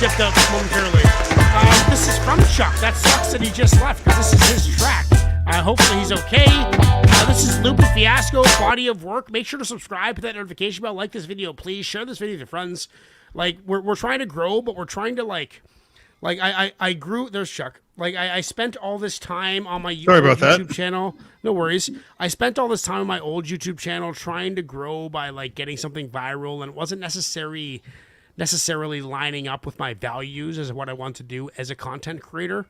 just dipped out momentarily. This is from Chuck. That sucks that he just left because this is his track. Hopefully he's okay. This is LUPE Fiasco, Body of Work. Make sure to subscribe, hit that notification bell, like this video, please. Share this video with your friends. Like, we're trying to grow, but we're trying to, I grew, there's Chuck. I spent all this time on my YouTube channel. No worries. I spent all this time on my old YouTube channel trying to grow by, getting something viral, and it wasn't necessarily lining up with my values as what I want to do as a content creator.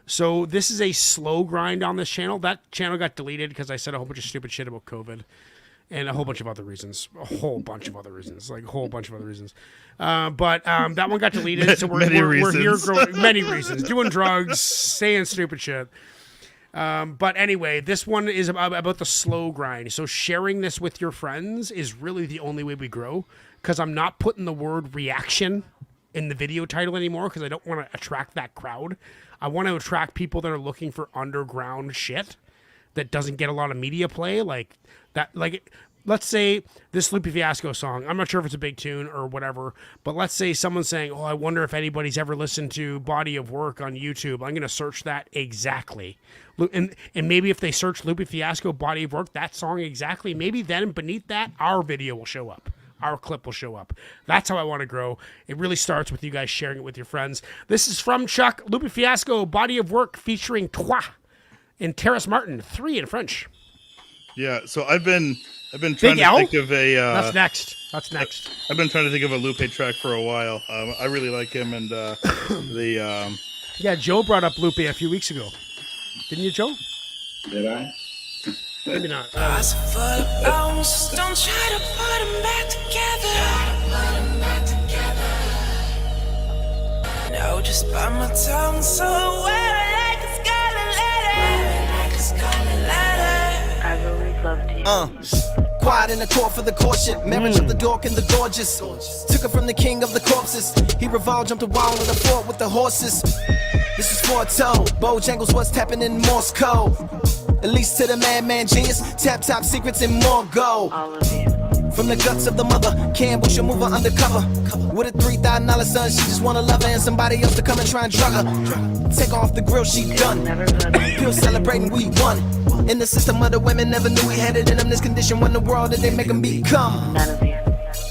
So this is a slow grind on this channel. That channel got deleted because I said a whole bunch of stupid shit about COVID and a whole bunch of other reasons. But that one got deleted. So we're here growing many reasons. Doing drugs, saying stupid shit. But anyway, this one is about the slow grind. So sharing this with your friends is really the only way we grow, because I'm not putting the word reaction in the video title anymore because I don't want to attract that crowd. I want to attract people that are looking for underground shit that doesn't get a lot of media play. Let's say this LUPE Fiasco song. I'm not sure if it's a big tune or whatever, but let's say someone's saying, oh, I wonder if anybody's ever listened to Body of Work on YouTube. I'm going to search that exactly. And maybe if they search LUPE Fiasco, Body of Work, that song exactly, maybe then beneath that, our video will show up. Our clip will show up. That's how I want to grow. It really starts with you guys sharing it with your friends. This is from Chuck, LUPE Fiasco, Body of Work, featuring Toi and Terrace Martin, 3 in French. Yeah, so I've been trying to think of a. That's next. I've been trying to think of a LUPE track for a while. I really like him, and Yeah, Joe brought up LUPE a few weeks ago. Didn't you, Joe? Did I? Maybe not. Don't try to put them back together. No, just bite my tongue so wear it like a scarlet letter. I've always loved you. Quiet in the court for the courtship. Marriage of the dork and the gorgeous. Took her from the king of the corpses. He revolved, jumped a wall in the fort with the horses. This is foretold. Bojangles was tapping in Morse code. At least to the madman genius. Tap top secrets and more gold. All of you. From the guts of the mother, Campbell should move her undercover. With a $3,000 son, she just wanna love her and somebody else to come and try and drug her. Take off the grill, she done. Pure celebrating, we won. In the system of the women never knew we had it in them. This condition when the world that they make them become. None of you.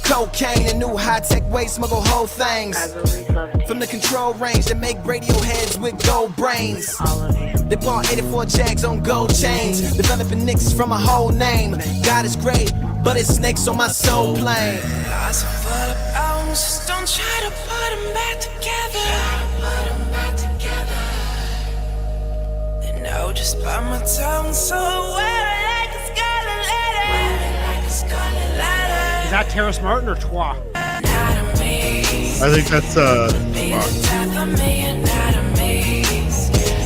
Cocaine and new high-tech ways, smuggle whole things. I've always loved you. From the control range that make radio heads with gold brains. All of you. They bought 84 Jags on gold chains. Developing nicks from a whole name. God is great, but it's snakes on my soul plane. Lots of full of bones. Don't try to put them back together. No, just bite my tongue so wear it like a scarlet letter. Is that Terrace Martin or Toi? I think that's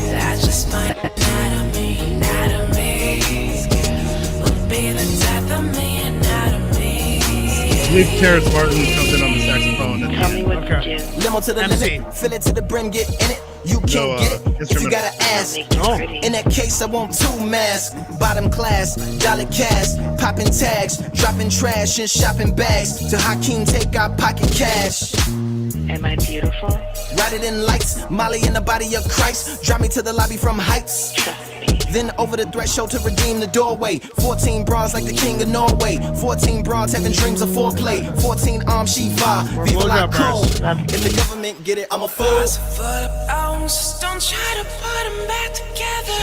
That's just my anatomy. Would be the death of me, anatomy. I believe Terrace Martin comes in on the saxophone. Tell me what to do. Limo to the MC. limit, fill it to the brim, get in it. You can't get it if you gotta ask. Make it pretty. In that case, I want 2 masks. Bottom class, dollar cash, popping tags, dropping trash and shopping bags. To Hakeem, take our pocket cash. Am I beautiful? Ride it in lights, Molly in the body of Christ. Drive me to the lobby from heights. Trust me. Then over the threshold to redeem the doorway. 14 bras like the king of Norway. 14 broads having dreams of foreplay. 14 arms Shiva. Viva la cold. If the government get it, I'm a fool. Lots of full of bones. Don't try to put them back together.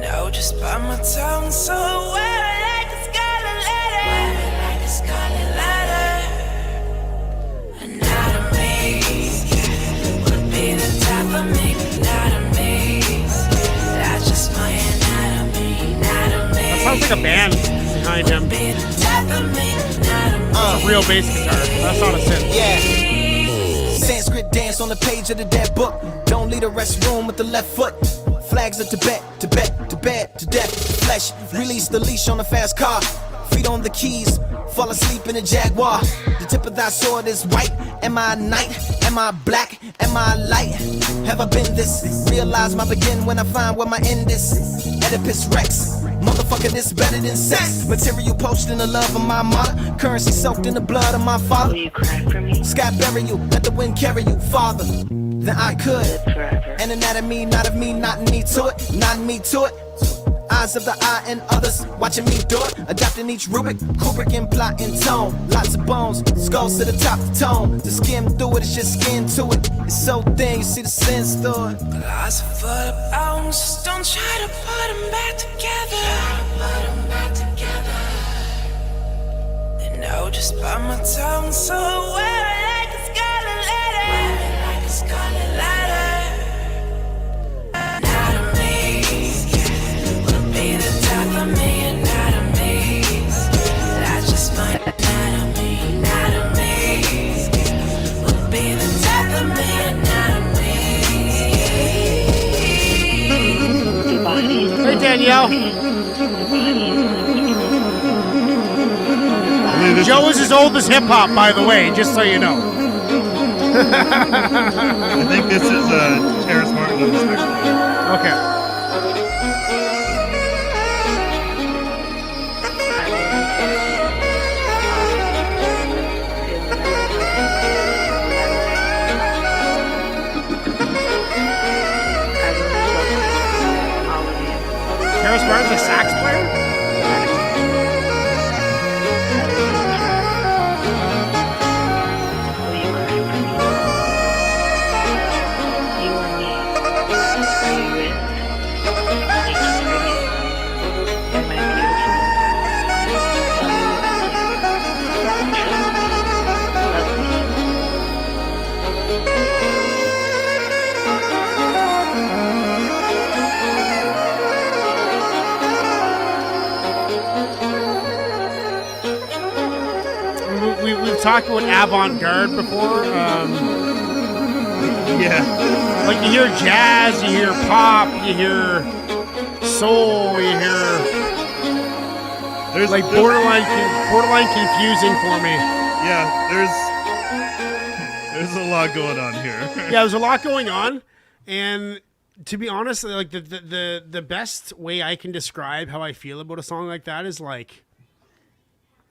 No, just bite my tongue so wear it like a scarlet letter. Anatomy would be the type of me. Anatomy, that's just my anatomy. That sounds like a band behind him. Be the type of me. Anatomy. Real bass guitar. That's not a synth. Yeah. Sanskrit dance on the page of the dead book. Don't leave the restroom with the left foot. Flags of Tibet, to death, flesh. Release the leash on the fast car. Feet on the keys, fall asleep in a Jaguar. The tip of thy sword is white. Am I a knight? Am I black? Am I light? Have I been this? Realize my begin when I find where my end is. Oedipus Rex. Motherfucker, this better than sex. Material poached in the love of my mother. Currency soaked in the blood of my father. Will you cry for me? Sky bury you, let the wind carry you farther than I could. Forever. And anatomy, not of me, not me to it, not me to it. Eyes of the eye and others watching me do it. Adapting each Rubik, Kubrick and plotting tone. Lots of bones, skulls to the top of the tone. To skim through it, it's just skin to it. It's so thin, you see the sense through it. Lots of full of bones, just don't try to put them back together. They know just by my tongue, so I wear it like a scarlet letter. Not a maze, will be the death of me and not a maze. That's just my anatomy, not a maze. Will be the death of me and not a maze. Your body is Hey, Danielle. Joe is as old as hip hop, by the way, just so you know. I think this is Terrace Martin on the spectrum. Okay. Terrace Martin's a sax player? We've talked about avant-garde before. Yeah. Like you hear jazz, you hear pop, you hear soul, you hear There's like borderline confusing for me. Yeah, there's a lot going on here. Yeah, there's a lot going on, and to be honest, like the best way I can describe how I feel about a song like that is like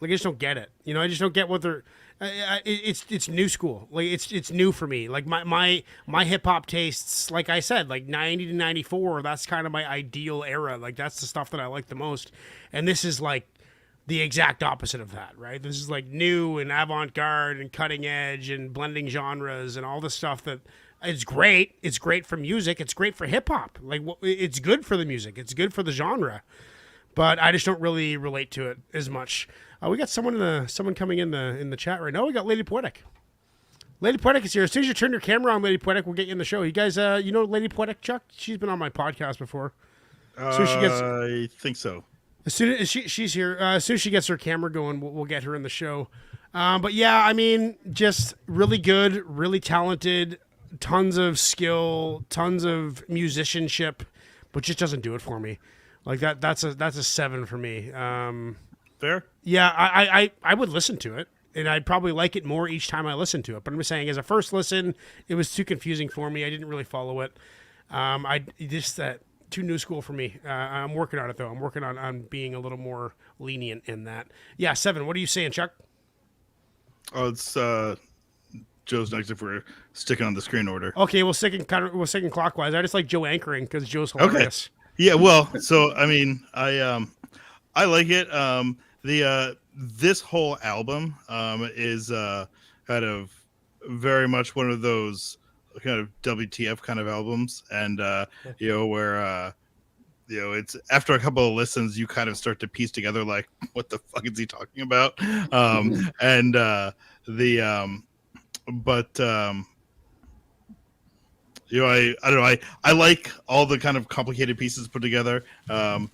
I just don't get it. You know, I just don't get what they're. It's new school. Like it's new for me. Like my hip hop tastes, like I said, like 90 to 94. That's kind of my ideal era. Like that's the stuff that I like the most. And this is like the exact opposite of that, right? This is like new and avant-garde and cutting edge and blending genres and all the stuff that. It's great. It's great for music. It's great for hip hop. Like it's good for the music. It's good for the genre. But I just don't really relate to it as much. We got someone coming in the chat right now. We got Lady Poetic. Lady Poetic is here. As soon as you turn your camera on, Lady Poetic, we'll get you in the show. You guys, you know Lady Poetic, Chuck? She's been on my podcast before. I think so. As soon as she's here, as soon as she gets her camera going, we'll get her in the show. But yeah, I mean, just really good, really talented, tons of skill, tons of musicianship, but just doesn't do it for me. Like that's a 7 for me. Fair? Yeah, I would listen to it, and I'd probably like it more each time I listen to it. But I'm just saying, as a first listen, it was too confusing for me. I didn't really follow it. Too new school for me. I'm working on it though. I'm working on being a little more lenient in that. Yeah, 7. What are you saying, Chuck? Oh, it's Joe's next if we're sticking on the screen order. Okay, we're sticking clockwise. I just like Joe anchoring because Joe's hilarious. Okay. Yeah, well, so I mean, I like it. This whole album is kind of very much one of those kind of WTF kind of albums, and where it's after a couple of listens you kind of start to piece together like what the fuck is he talking about, I don't know. I like all the kind of complicated pieces put together, and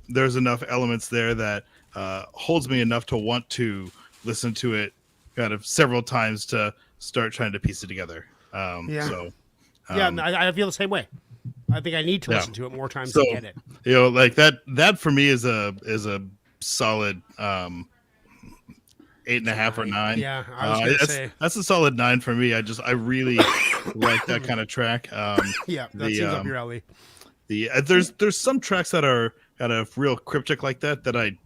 there's enough elements there that holds me enough to want to listen to it kind of several times to start trying to piece it together. I feel the same way. I think I need to listen to it more times to get it. Like that for me is a solid 8.5 or 9. Yeah, I was gonna say that's a solid 9 for me. I really like that kind of track. yeah, that seems up your alley. There's some tracks that are kind of real cryptic like that I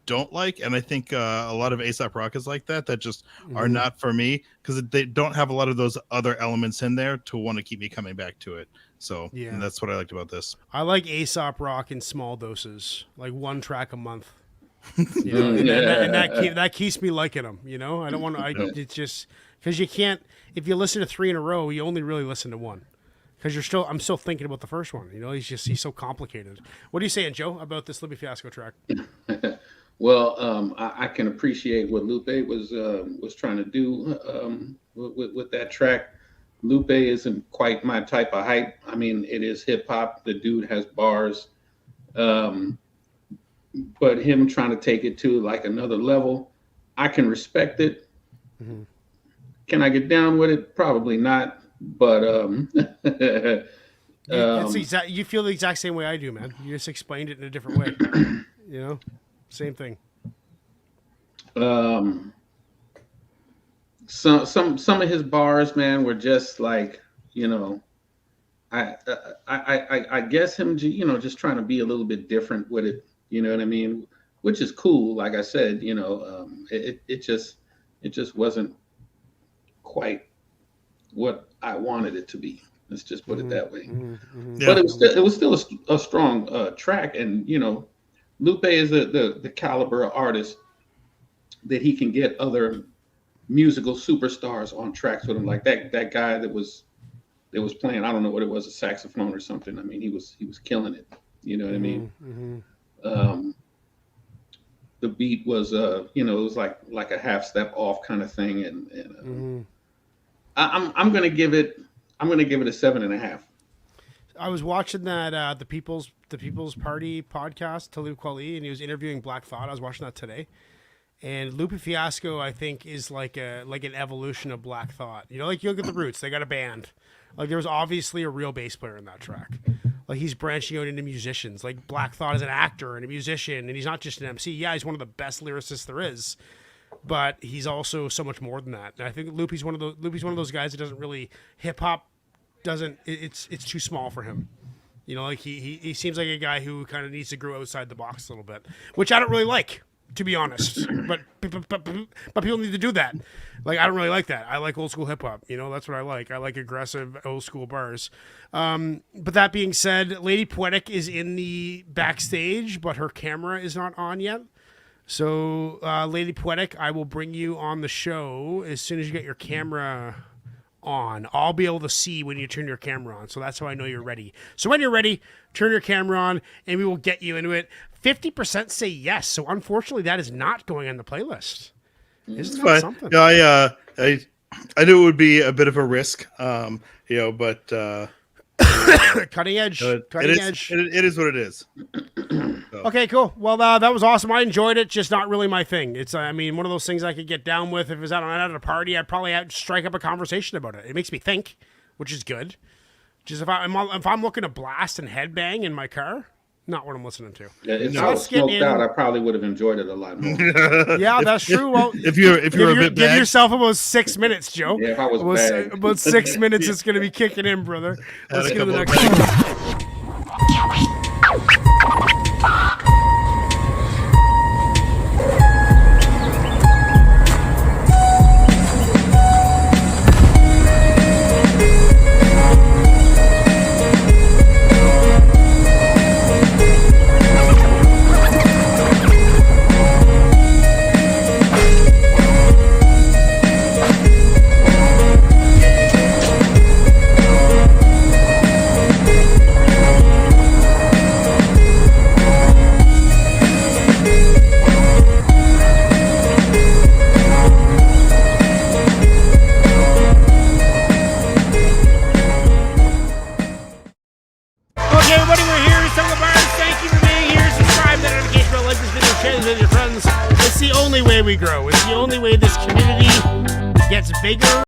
don't like, and I think a lot of A$AP Rock is like that just are not for me because they don't have a lot of those other elements in there to want to keep me coming back to it. So and that's what I liked about this. I like A$AP Rock in small doses, like 1 track a month. You know, and that keeps me liking them. You know, I don't want to. It's just because you can't. If you listen to 3 in a row, you only really listen to 1. Because I'm still thinking about the first one. You know, he's so complicated. What are you saying, Joe, about this LUPE Fiasco track? Well, I can appreciate what LUPE was trying to do with that track. LUPE isn't quite my type of hype. I mean, it is hip hop. The dude has bars, but him trying to take it to like another level, I can respect it. Mm-hmm. Can I get down with it? Probably not. But you feel the exact same way I do, man. You just explained it in a different way. You know, same thing. Some of his bars, man, were just like, you know, I guess him, you know, just trying to be a little bit different with it. You know what I mean? Which is cool. Like I said, you know, it just wasn't quite what I wanted it to be. Let's just put it that way. Yeah. But it was still a strong track, and you know, LUPE is the caliber of artist that he can get other musical superstars on tracks with him, like that guy that was playing, I don't know what it was, a saxophone or something. I mean, he was killing it. You know what I mean? The beat was you know, it was like a half step off kind of thing, and I'm gonna give it a 7.5. I was watching that the People's Party podcast, Talib Kweli, and he was interviewing Black Thought. I was watching that today, and LUPE Fiasco, I think, is like an evolution of Black Thought. You know, like you look at the Roots, they got a band. Like there was obviously a real bass player in that track. Like he's branching out into musicians. Like Black Thought is an actor and a musician, and he's not just an MC. Yeah, he's one of the best lyricists there is. But he's also so much more than that. And I think LUPE's one of those guys that doesn't really hip hop doesn't it's too small for him. You know, like he seems like a guy who kind of needs to grow outside the box a little bit, which I don't really like, to be honest. But people need to do that. Like I don't really like that. I like old school hip hop. You know, that's what I like. I like aggressive old school bars. But that being said, Lady Poetic is in the backstage, but her camera is not on yet. So, Lady Poetic, I will bring you on the show as soon as you get your camera on. I'll be able to see when you turn your camera on, so that's how I know you're ready. So when you're ready, turn your camera on, and we will get you into it. 50% say yes, so unfortunately that is not going on the playlist. Isn't that something? Yeah, I knew it would be a bit of a risk, you know, but... cutting edge. It is what it is. So. Okay, cool. Well, that was awesome. I enjoyed it. Just not really my thing. It's, I mean, one of those things I could get down with. If it was out at a party, I'd probably strike up a conversation about it. It makes me think, which is good. Just if I'm looking to blast and headbang in my car, not what I'm listening to. Yeah, if I was smoked out, I probably would have enjoyed it a lot more. Yeah, that's true. Well, if you're a bit give bagged. Yourself about 6 minutes, Joe. Yeah, if I was bagged. About 6 minutes, it's going to be kicking in, brother. Let's get to the next one. We grow. It's the only way this community gets bigger